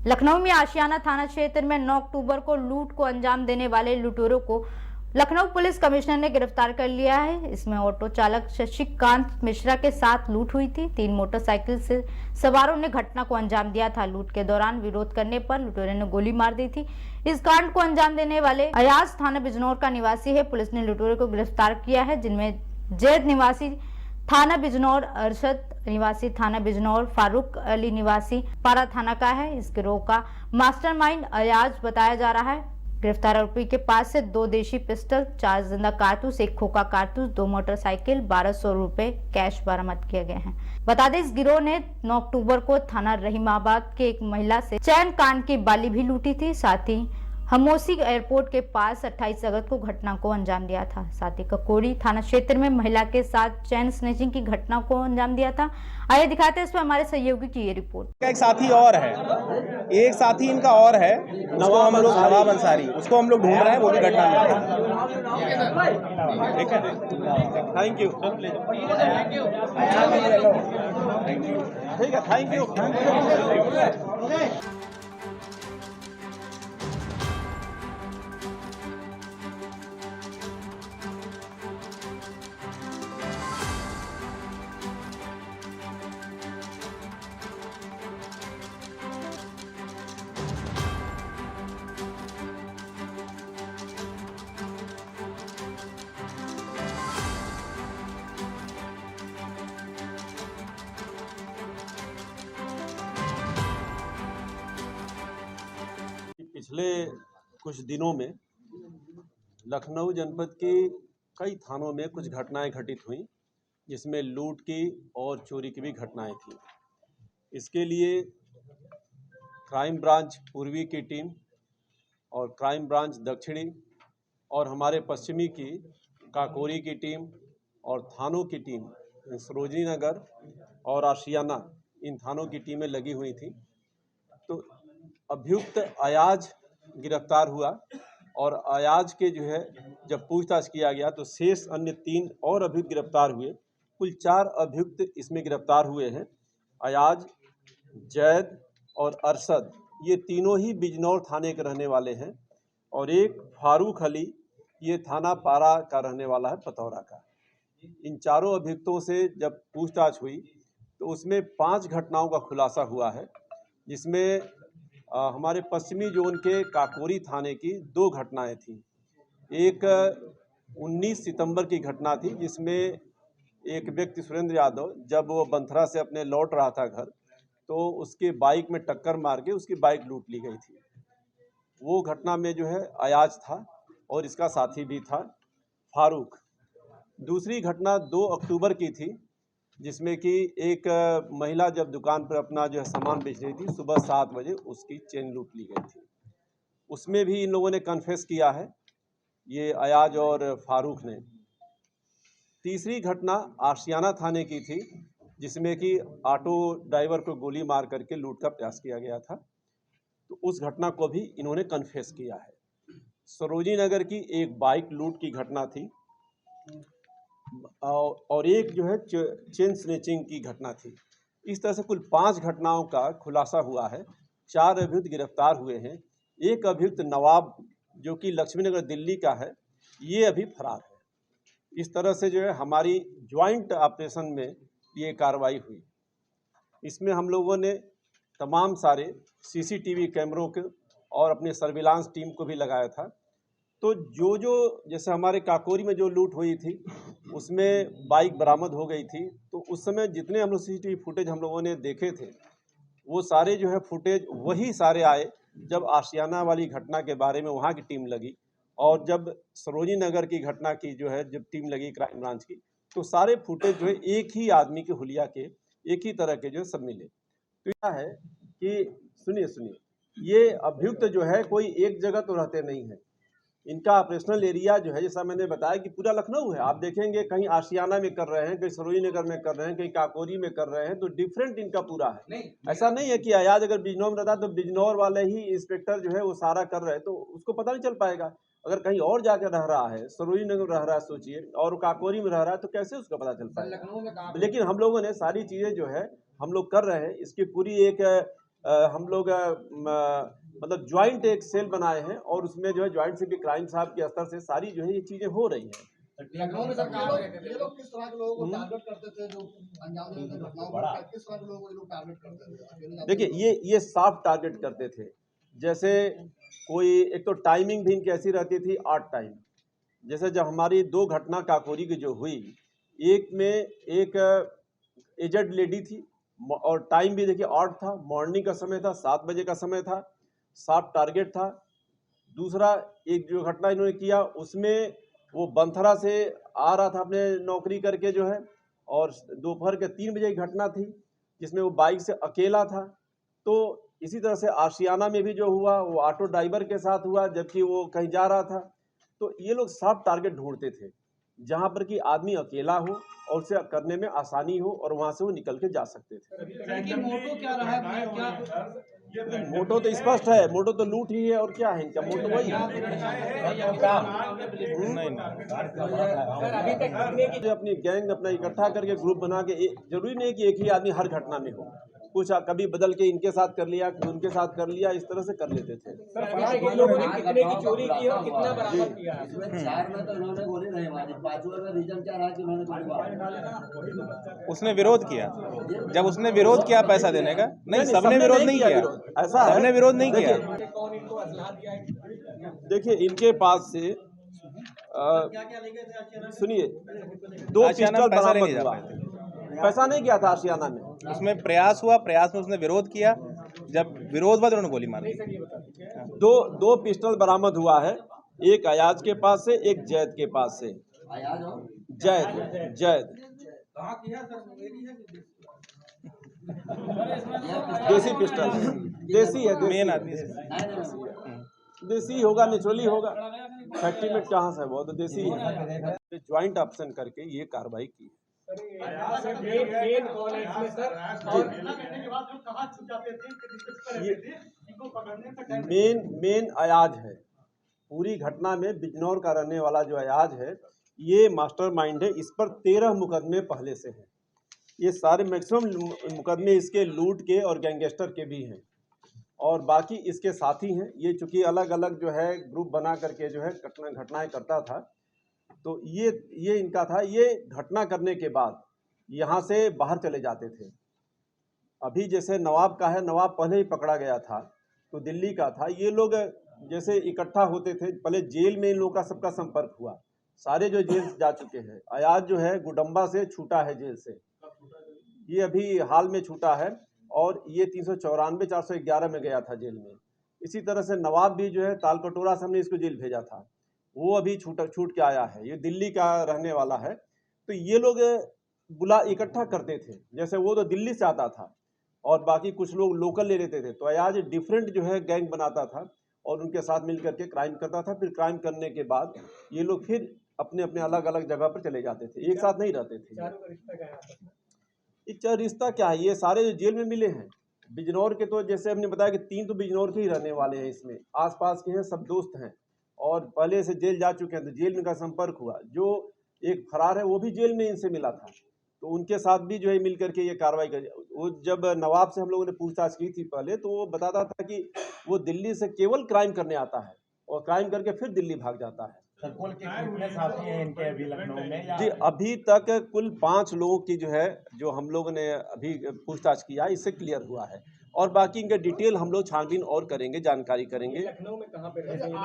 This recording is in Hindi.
लखनऊ में आशियाना थाना क्षेत्र में 9 अक्टूबर को लूट को अंजाम देने वाले लुटेरों को लखनऊ पुलिस कमिश्नर ने गिरफ्तार कर लिया है। इसमें ऑटो चालक शशिकांत मिश्रा के साथ लूट हुई थी। 3 मोटरसाइकिल से सवारों ने घटना को अंजाम दिया था। लूट के दौरान विरोध करने पर लुटेरों ने गोली मार दी थी। इस कांड को अंजाम देने वाले अयाज थाना बिजनौर का निवासी है। पुलिस ने लुटेरों को गिरफ्तार किया है, जिनमें जैद निवासी थाना बिजनौर, अरशद निवासी थाना बिजनौर, फारूक अली निवासी पारा थाना का है। इस गिरोह का मास्टरमाइंड अयाज बताया जा रहा है। गिरफ्तार आरोपी के पास से 2 देशी पिस्टल, 4 जिंदा कारतूस, 1 खोखा कारतूस, 2 मोटरसाइकिल, 1200 रुपए कैश बरामद किए गए हैं। बता दें, इस गिरोह ने 9 अक्टूबर को थाना रहीमाबाद के एक महिला से चैन कान की बाली भी लूटी थी। साथ ही हमोसी एयरपोर्ट के पास 28 अगस्त को घटना को अंजाम दिया था। साथ ही ककोरी थाना क्षेत्र में महिला के साथ चैन स्नैचिंग की घटना को अंजाम दिया था। आइए दिखाते हैं इस पर हमारे सहयोगी की ये रिपोर्ट। एक साथी और है, एक साथी इनका और है, नवाब अंसारी, उसको हम लोग ढूंढ रहे हैं, वो भी घटना में ठीक है। थैंक यू, ठीक है, थैंक यू। पिछले कुछ दिनों में लखनऊ जनपद के कई थानों में कुछ घटनाएं घटित हुई, जिसमें लूट की और चोरी की भी घटनाएं थी। इसके लिए क्राइम ब्रांच पूर्वी की टीम और क्राइम ब्रांच दक्षिणी और हमारे पश्चिमी की काकोरी की टीम और थानों की टीम सरोजनी नगर और आशियाना, इन थानों की टीमें लगी हुई थी। तो अभियुक्त अयाज गिरफ्तार हुआ और अयाज के जो है जब पूछताछ किया गया तो शेष अन्य 3 और अभियुक्त गिरफ्तार हुए। कुल 4 अभियुक्त इसमें गिरफ्तार हुए हैं। अयाज, जैद और अरशद, ये तीनों ही बिजनौर थाने के रहने वाले हैं और एक फारूक अली, ये थाना पारा का रहने वाला है, पतौरा का। इन चारों अभियुक्तों से जब पूछताछ हुई तो उसमें 5 घटनाओं का खुलासा हुआ है, जिसमें हमारे पश्चिमी जोन के काकोरी थाने की 2 घटनाएं थी। एक 19 सितंबर की घटना थी, जिसमें एक व्यक्ति सुरेंद्र यादव, जब वो बंथरा से अपने लौट रहा था घर, तो उसके बाइक में टक्कर मार के उसकी बाइक लूट ली गई थी। वो घटना में जो है अयाज था और इसका साथी भी था फारूक। दूसरी घटना 2 अक्टूबर की थी, जिसमें कि एक महिला जब दुकान पर अपना जो है सामान बेच रही थी, सुबह 7 बजे उसकी चेन लूट ली गई थी। उसमें भी इन लोगों ने कन्फेस किया है, ये अयाज और फारूक ने। तीसरी घटना आशियाना थाने की थी, जिसमें कि ऑटो ड्राइवर को गोली मार करके लूट का प्रयास किया गया था। तो उस घटना को भी इन्होंने कन्फेस किया है। सरोजनी नगर की एक बाइक लूट की घटना थी और एक जो है चेन स्नैचिंग की घटना थी। इस तरह से कुल 5 घटनाओं का खुलासा हुआ है। 4 अभियुक्त गिरफ्तार हुए हैं। एक अभियुक्त नवाब, जो कि लक्ष्मीनगर दिल्ली का है, ये अभी फरार है। इस तरह से जो है हमारी ज्वाइंट ऑपरेशन में ये कार्रवाई हुई। इसमें हम लोगों ने तमाम सारे सीसीटीवी कैमरों के और अपने सर्विलांस टीम को भी लगाया था। तो जो जैसे हमारे काकोरी में जो लूट हुई थी, उसमें बाइक बरामद हो गई थी। तो उस समय जितने हम लोग सीसीटीवी फुटेज हम लोगों ने देखे थे, वो सारे जो है फुटेज वही सारे आए जब आशियाना वाली घटना के बारे में वहाँ की टीम लगी, और जब सरोजनी नगर की घटना की जो है जब टीम लगी क्राइम ब्रांच की, तो सारे फुटेज जो है एक ही आदमी के हुलिया के, एक ही तरह के जो सब मिले। तो यह है कि सुनिए, ये अभियुक्त जो है कोई एक जगह तो रहते नहीं है। इनका ऑपरेशनल एरिया जो है, जैसा मैंने बताया कि पूरा लखनऊ है। आप देखेंगे कहीं आशियाना में कर रहे हैं, कहीं सरोजनी नगर में कर रहे हैं, कहीं काकोरी में कर रहे हैं, तो डिफरेंट इनका पूरा है। ऐसा नहीं है कि अयाज अगर बिजनौर में रहता तो बिजनौर वाले ही इंस्पेक्टर जो है वो सारा कर रहे हैं, तो उसको पता नहीं चल पाएगा। अगर कहीं और जाकर रह रहा है, सरोजनी नगर में रह रहा है सोचिए, और काकोरी में रह रहा है, तो कैसे उसका पता चल पाएगा। लेकिन हम लोगों ने सारी चीज़ें जो है हम लोग कर रहे हैं। इसकी पूरी एक हम लोग मतलब ज्वाइंट एक सेल बनाए हैं और उसमें जो है ज्वाइंट सिटी क्राइम साहब के स्तर से सारी जो है ये चीज़ें हो रही हैं। लखनऊ में ये लोग किस तरह के लोगों को टारगेट करते थे जो अंजाम देते थे घटनाओं को, किस तरह के लोगों को ये लोग टारगेट करते थे? देखिए ये सॉफ्ट टारगेट करते थे। जैसे कोई एक तो टाइमिंग भी इनकी ऐसी रहती थी ऑड टाइम। जैसे जब हमारी 2 घटना काकोरी की जो हुई, एक में एक एजड लेडी थी और टाइम भी देखिए ऑड था, मॉर्निंग का समय था, 7 बजे का समय था, सॉफ्ट टारगेट था। दूसरा एक जो घटना इन्होंने किया उसमें वो बंथरा से आ रहा था अपने नौकरी करके जो है, और दोपहर के 3 बजे की घटना थी जिसमें वो बाइक से अकेला था। तो इसी तरह से आशियाना में भी जो हुआ वो ऑटो ड्राइवर के साथ हुआ जबकि वो कहीं जा रहा था। तो ये लोग सॉफ्ट टारगेट ढूंढते थे जहां पर कि आदमी अकेला हो और उसे करने में आसानी हो और वहां से वो निकल के जा सकते थे। मोटो क्या रहा है, क्या मोटो तो स्पष्ट है, मोटो तो लूट ही है और क्या है इनका मोटो वही है। जो अपनी गैंग अपना इकट्ठा करके ग्रुप बना के, जरूरी नहीं कि एक ही आदमी हर घटना में हो, कुछ कभी बदल के इनके साथ कर लिया, उनके साथ कर लिया, इस तरह से कर लेते थे। लोगों ने कितने की चोरी की और कितना बरामद किया? 4 में तो इन्होंने गोली नहीं मारी, 5वें में रीजन क्या रहा कि उन्होंने गोली मारी? उसने विरोध किया। जब उसने विरोध किया पैसा देने का, नहीं सबने विरोध नहीं किया, ऐसा है, सबने विरोध नहीं किया। कौन इनको असलाह दिया है? देखिए इनके पास से सुनिए 2 पिस्टल बरामद हुआ। पैसा नहीं गया था आशियाना में, उसमें प्रयास हुआ, प्रयास में उसने विरोध किया, जब विरोध हुआ तो उन्होंने गोली मारी। दो पिस्टल बरामद हुआ है, एक अयाज के पास से, एक जैद के पास से। आयाज हो? जैद देसी पिस्टल, देसी है, मेन आदमी से। देसी होगा, नेचुरली होगा, फैक्ट्री में कहाँ से, वो तो देसी है। ज्वाइंट ऑप्शन करके ये कार्रवाई की। मेन अयाज है पूरी घटना में, बिजनौर का रहने वाला जो अयाज है ये मास्टरमाइंड है। इस पर 13 मुकदमे पहले से हैं। ये सारे मैक्सिमम मुकदमे इसके लूट के और गैंगस्टर के भी हैं और बाकी इसके साथी हैं। ये चूंकि अलग अलग जो है ग्रुप बना करके जो है घटनाएं करता था, तो ये इनका था। ये घटना करने के बाद यहाँ से बाहर चले जाते थे। अभी जैसे नवाब का है, नवाब पहले ही पकड़ा गया था तो दिल्ली का था। ये लोग जैसे इकट्ठा होते थे, पहले जेल में इन लोगों का सबका संपर्क हुआ, सारे जो जेल जा चुके हैं। अयाज जो है गुडम्बा से छूटा है जेल से, ये अभी हाल में छूटा है और ये 394 411 में गया था जेल में। इसी तरह से नवाब भी जो है तालकटोरा से हमने इसको जेल भेजा था, वो अभी छूट के आया है, ये दिल्ली का रहने वाला है। तो ये लोग इकट्ठा करते थे, जैसे वो तो दिल्ली से आता था और बाकी कुछ लोग लोकल ले लेते थे। तो अयाज डिफरेंट जो है गैंग बनाता था और उनके साथ मिल करके क्राइम करता था। फिर क्राइम करने के बाद ये लोग फिर अपने अपने अलग अलग जगह पर चले जाते थे, एक साथ नहीं रहते थे। इच्छा रिश्ता क्या है, ये सारे जो जेल में मिले हैं बिजनौर के, तो जैसे हमने बताया कि 3 तो बिजनौर के ही रहने वाले हैं, इसमें आसपास के हैं, सब दोस्त हैं और पहले से जेल जा चुके हैं। तो जेल में इनका संपर्क हुआ। जो एक फरार है वो भी जेल में इनसे मिला था, तो उनके साथ भी जो है मिल करके ये कार्रवाई कर। वो जब नवाब से हम लोगों ने पूछताछ की थी पहले, तो वो बताता था कि वो दिल्ली से केवल क्राइम करने आता है और क्राइम करके फिर दिल्ली भाग जाता है। कुल कितने साथी हैं इनके अभी लखनऊ में? जी अभी तक कुल 5 लोगों की जो है, जो हम लोग ने अभी पूछताछ किया है, इससे क्लियर हुआ है और बाकी इनका डिटेल हम लोग छानबीन और करेंगे, जानकारी करेंगे। लखनऊ में कहाँ पे रहते हैं?